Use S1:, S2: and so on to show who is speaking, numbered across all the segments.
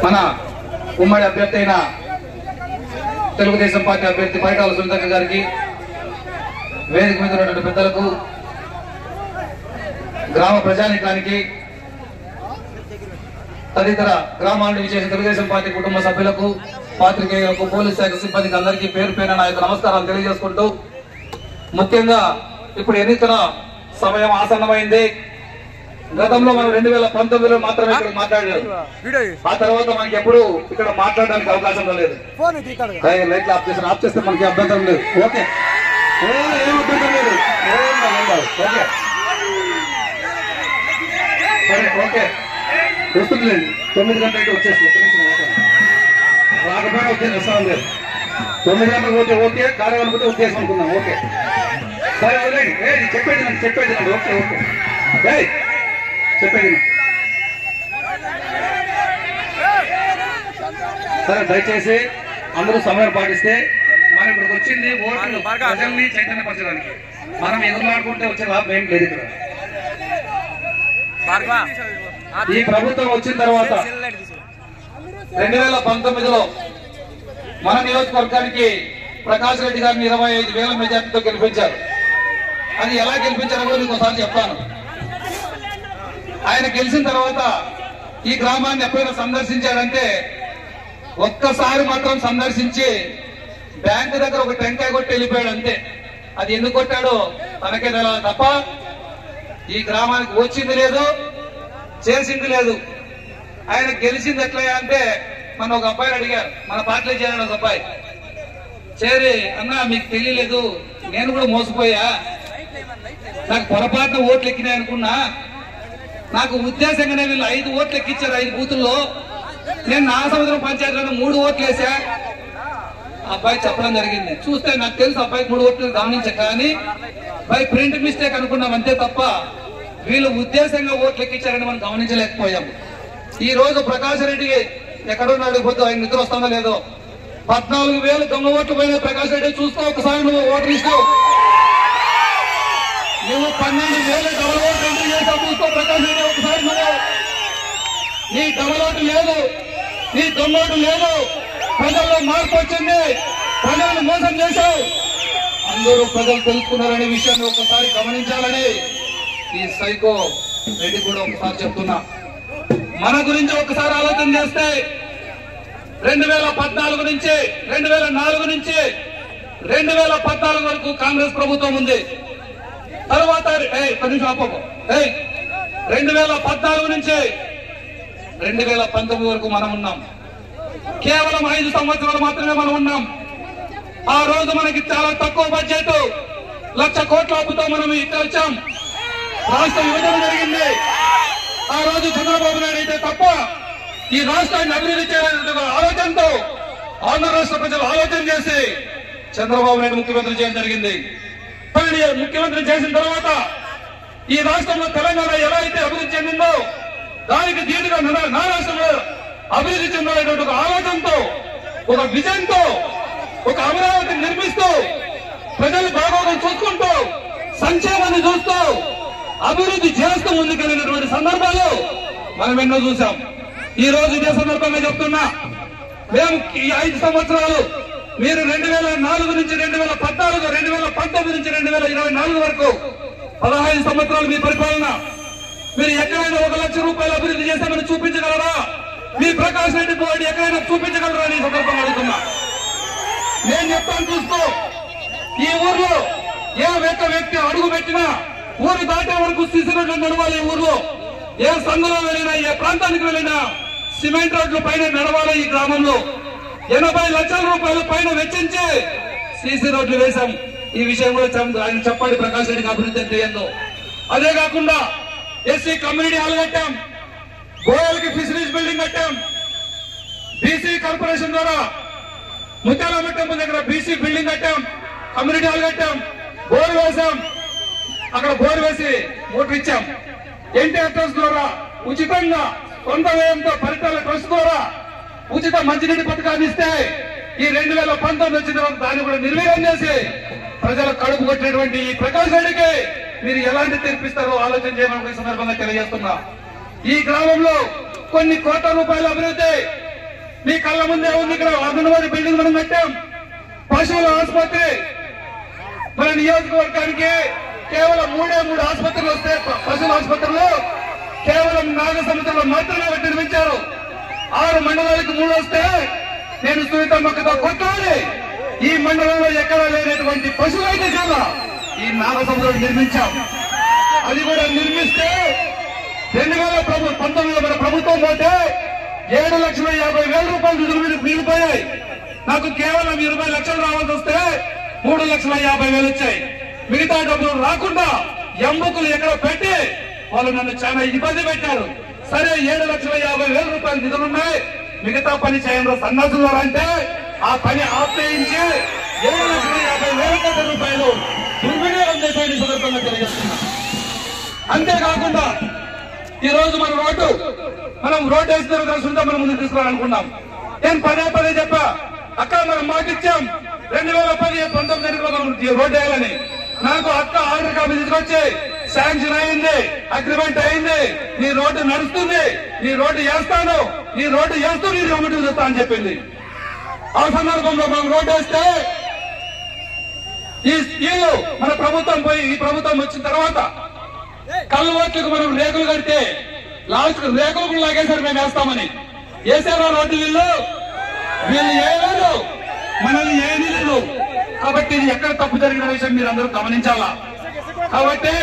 S1: మన ఉమ్మడి అభ్యర్థి అయిన తెలుగుదేశం పార్టీ అభ్యర్థి పైటాల సునీతక్క గారికి, వేదిక మీద ఉన్నటువంటి పెద్దలకు, గ్రామ ప్రజానీకానికి, తదితర గ్రామాల నుంచి చేసిన తెలుగుదేశం పార్టీ కుటుంబ సభ్యులకు, పాత్రికేయులకు, పోలీస్ శాఖ సిబ్బందికి అందరికీ పేరు పేరున నా యొక్క నమస్కారాలు తెలియజేసుకుంటూ, ముఖ్యంగా ఇప్పుడు ఎన్నికల సమయం ఆసన్నమైంది. గతంలో మనం 2019లో మాత్రమే ఇక్కడ మాట్లాడారు. ఆ తర్వాత మనకి ఎప్పుడు ఇక్కడ మాట్లాడడానికి అవకాశం లేదు. లైట్లు ఆఫ్ చేస్తే మనకి అభ్యంతరం లేదు. ఓకే, ఏం అభ్యంతరం లేదు. ఓకే సరే, ఓకే వస్తుందిలేండి. 9 గంటలకి వచ్చేస్తుంది. రాకపోయినా వచ్చే అవసరం లేదు. 9 గంటలకు పోతే ఓకే, కార్యక్రమం ఉద్దేశం అనుకుందాం. ఓకే సరే, చెప్పేది ఓకే ఓకే చెప్పేది సరే. దయచేసి అందరూ సమయం పాటిస్తే మనం ఇక్కడికి వచ్చింది ఓట్లు ప్రజల్ని చైతన్యపరచడానికి. మనం ఎదురులాడుకుంటే వచ్చే లాభం ఏం లేదు. ఇక్కడ ఈ ప్రభుత్వం వచ్చిన తర్వాత 2019లో మన నియోజకవర్గానికి ప్రకాష్ రెడ్డి గారిని 25,000 మెజార్టీతో గెలిపించారు. అది ఎలా గెలిపించారో మీకు ఒకసారి చెప్తాను. ఆయన గెలిచిన తర్వాత ఈ గ్రామాన్ని ఎప్పుడైనా సందర్శించాడంటే ఒక్కసారి మాత్రం సందర్శించి బ్యాంకు దగ్గర ఒక టెంకాయ కొట్టి వెళ్ళిపోయాడు అంతే. అది ఎందుకు కొట్టాడో తనకే తెలియదు తప్ప ఈ గ్రామానికి వచ్చింది లేదు, చేసింది లేదు. ఆయన గెలిచింది ఎట్లా అంటే, మన ఒక అబ్బాయిని అడిగారు, మన పార్టీలో చేరాడు ఒక అబ్బాయి. చేరి అన్నా మీకు తెలియలేదు, నేను కూడా మోసపోయా, నాకు పొరపాటున ఓట్లు ఎక్కినాయి అనుకున్నా, నాకు ఉద్దేశంగానే వీళ్ళు 5 ఓట్లు ఎక్కించారు 5 బూతుల్లో, నేను నాగసముద్రం పంచాయతీలో 3 ఓట్లు వేసా. అబ్బాయి చెప్పడం జరిగింది. చూస్తే నాకు తెలుసు అబ్బాయికి 3 ఓట్లు గమనించా, కానీ బై ప్రింట్ మిస్టేక్ అనుకున్నాం అంతే తప్ప వీళ్ళు ఉద్దేశంగా ఓట్లు ఎక్కించారని మనం గమనించలేకపోయాం. ఈ రోజు ప్రకాష్ రెడ్డి ఎక్కడున్నాడు, పోతే ఆయన నిద్ర వస్తుందో లేదో, 14,000 దొంగ ఓట్లు పోయిన ప్రకాష్ రెడ్డి చూస్తూ ఒకసారి నువ్వు ఓటర్ ఇస్తూ, నువ్వు 12,000 డబల్ ఓట్లు ఎంట్రీ చేసావు చూస్తూ ప్రకాష్ రెడ్డి ఒకసారి నువ్వు, నీ డబల్ ఓటు లేదు, నీ దొంగ ఓటు లేదు, ప్రజల్లో మార్పు వచ్చింది, ప్రజలను మోసం చేశావు, అందరూ ప్రజలు తెలుసుకున్నారనే విషయాన్ని ఒకసారి గమనించాలని ఈ సైకో రెడ్డి కూడా ఒకసారి చెప్తున్నా. మన గురించి ఒకసారి ఆలోచన చేస్తే 2014 నుంచి 2004 నుంచి 2014 వరకు కాంగ్రెస్ ప్రభుత్వం ఉంది. తర్వాత 2014 నుంచి 2019 వరకు మనం ఉన్నాం. కేవలం 5 సంవత్సరాలు మాత్రమే మనం ఉన్నాం. ఆ రోజు మనకి చాలా తక్కువ బడ్జెట్, 1,00,000 కోట్ల అప్పుతో మనం ఇక్కడ వచ్చాం. రాష్ట్ర విభజన జరిగింది. ఆ రోజు చంద్రబాబు నాయుడు అయితే తప్ప ఈ రాష్ట్రాన్ని అభివృద్ధి చేయాలనే ఆలోచనతో ఆంధ్ర రాష్ట్ర ప్రజలు ఆలోచన చేసి చంద్రబాబు నాయుడు ముఖ్యమంత్రి చేయడం జరిగింది. కానీ ముఖ్యమంత్రి చేసిన తర్వాత ఈ రాష్ట్రంలో తెలంగాణ ఎలా అయితే అభివృద్ధి చెందిందో దానికి దీటుగా నా రాష్ట్రంలో అభివృద్ధి చెందాలనేటువంటి ఒక ఆలోచనతో, ఒక విజన్ తో, ఒక అమరావతిని నిర్మిస్తూ, ప్రజలు బాగోగులు చూసుకుంటూ, సంక్షేమాన్ని చూస్తూ, అభివృద్ధి చేస్తూ ముందుకెళ్ళినటువంటి సందర్భాలు మనం ఎన్నో చూసాం. ఈ రోజు ఇదే సందర్భంగా చెప్తున్నా, మేము ఈ 5 సంవత్సరాలు మీరు 2004 నుంచి 2014, 2019 నుంచి 2024 వరకు 15 సంవత్సరాలు మీ పరిపాలన, మీరు ఎక్కడైనా 1,00,000 రూపాయలు అభివృద్ధి చేశామని చూపించగలరా? మీ ప్రకాష్ రెడ్డి బోర్డు ఎక్కడైనా చూపించగలరా అని సందర్భంగా అడుగుతున్నా. నేను చెప్తాను చూస్తూ, ఈ ఊర్లో ఏ ఒక్క వ్యక్తి అడుగు పెట్టినా ఊరు దాటే వరకు సిసి రోడ్లు నడవాలి. ఈ ఊర్లో ఏ సందులో వెళ్ళినా, ఏ ప్రాంతానికి వెళ్ళినా సిమెంట్ రోడ్ల పైన నడవాలి. ఈ గ్రామంలో 80 లక్షల రూపాయల పైన వెచ్చించి సిసి రోడ్లు వేశాం. ఈ విషయం కూడా ఆయన చెప్పండి, ప్రకాష్ రెడ్డికి అభివృద్ధి ఎంత ఏందో. అదే కాకుండా ఎస్సీ కమ్యూనిటీ హాల్ కట్టాం, గోయలకి ఫిషరీస్ బిల్డింగ్ కట్టాం, బీసీ కార్పొరేషన్ ద్వారా ముత్యాలమ్మ టెంపుల్ దగ్గర బీసీ బిల్డింగ్ కట్టాం, కమ్యూనిటీ హాల్ కట్టాం, బోర్ వేశాం, అక్కడ బోర్ వేసి మోటార్ ఇచ్చాం. ఎన్టీఆర్ ట్రస్ట్ ద్వారా ఉచితంగా కొంత వ్యయంతో పరిటాల ట్రస్ట్ ద్వారా ఉచిత మంచినీటి పథకాన్ని ఇస్తే ఈ 2019 వచ్చిన తర్వాత దాన్ని కూడా నిర్వీర్యం చేసి ప్రజలకు కడుపు కొట్టినటువంటి ఈ ప్రకాష్ రెడ్డికి మీరు ఎలాంటి తీర్పిస్తారో ఆలోచన చేయమని సందర్భంగా తెలియజేస్తున్నా. ఈ గ్రామంలో కొన్ని కోట్ల రూపాయల అభివృద్ధి మీ కళ్ళ ముందే ఉంది. ఇక్కడ అంగన్వాడీ బిల్డింగ్ మనం కట్టాం, పశువుల ఆసుపత్రి. మన నియోజకవర్గానికి కేవలం 3 ఆసుపత్రులు వస్తే పశువుల ఆసుపత్రులు కేవలం నాగసముద్రంలో మాత్రమే నిర్మించారు. 6 మండలాలకు 3 వస్తే నేను సునీతమ్మతో కొట్టాలి. ఈ మండలంలో ఎక్కడా లేనటువంటి పశువు వైద్యశాల ఈ నాగసముద్రం నిర్మించాం. అది కూడా నిర్మిస్తే 2019లో మన ప్రభుత్వం పోతే 7,50,000 రూపాయలు నిధులు మిగిలిపోయాయి. నాకు కేవలం 20 లక్షలు రావాల్సి వస్తే 3,50,000 వచ్చాయి. మిగతా డబ్బులు రాకుండా ఎమ్మకులు ఎక్కడ పెట్టి వాళ్ళు నన్ను చాలా ఇబ్బంది పెట్టారు. సరే 7,50,000 రూపాయలు నిధులున్నాయి, మిగతా పని చేయంలో సన్నాసులు అంటే ఆ పని ఆపేయించి 7,50,000 రూపాయలు దుర్వినియోగం చేసే సందర్భంగా తెలియజేస్తున్నా. అంతేకాకుండా ఈ రోజు మనం రోడ్డు వేసిన తర్వాత మనం ముందుకు తీసుకురావాలనుకున్నాం. నేను పదే చెప్పా, అక్క మనం మాకిచ్చాం 2019 మనం రోడ్డు వేయాలని. నాకు అక్క ఆర్డర్ కాపీ తీసుకొచ్చి శాంక్షన్ అయింది, అగ్రిమెంట్ అయింది, నీ రోడ్డు నడుస్తుంది, నీ రోడ్డు వేస్తాను, నీ రోడ్డు వేస్తూ నీ రోడ్డు చూస్తా అని చెప్పింది. ఆ సందర్భంలో మనం రోడ్డు వేస్తే మన ప్రభుత్వం పోయి ఈ ప్రభుత్వం వచ్చిన తర్వాత కల్వర్ట్లకు మనం రేకులు కడితే లాస్ట్ రేకులు కూడా లాగేశారు, మేము వేస్తామని. వేసారా రోడ్డు వీళ్ళు వేయలేరు, మనల్ని ఏమీ. కాబట్టి ఇది ఎక్కడ తప్పు జరిగిన విషయం మీరు అందరూ గమనించాలా. కాబట్టి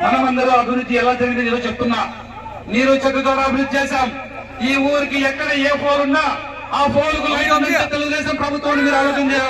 S1: మనమందరూ అభివృద్ధి ఎలా జరిగిందో చెప్తున్నా. నీరు చెట్టు ద్వారా అభివృద్ధి చేశాం. ఈ ఊరికి ఎక్కడ ఏ పోల్ ఉన్నా ఆ పోలుకు తెలుగుదేశం ప్రభుత్వాన్ని మీరు ఆలోచన చేయాలి.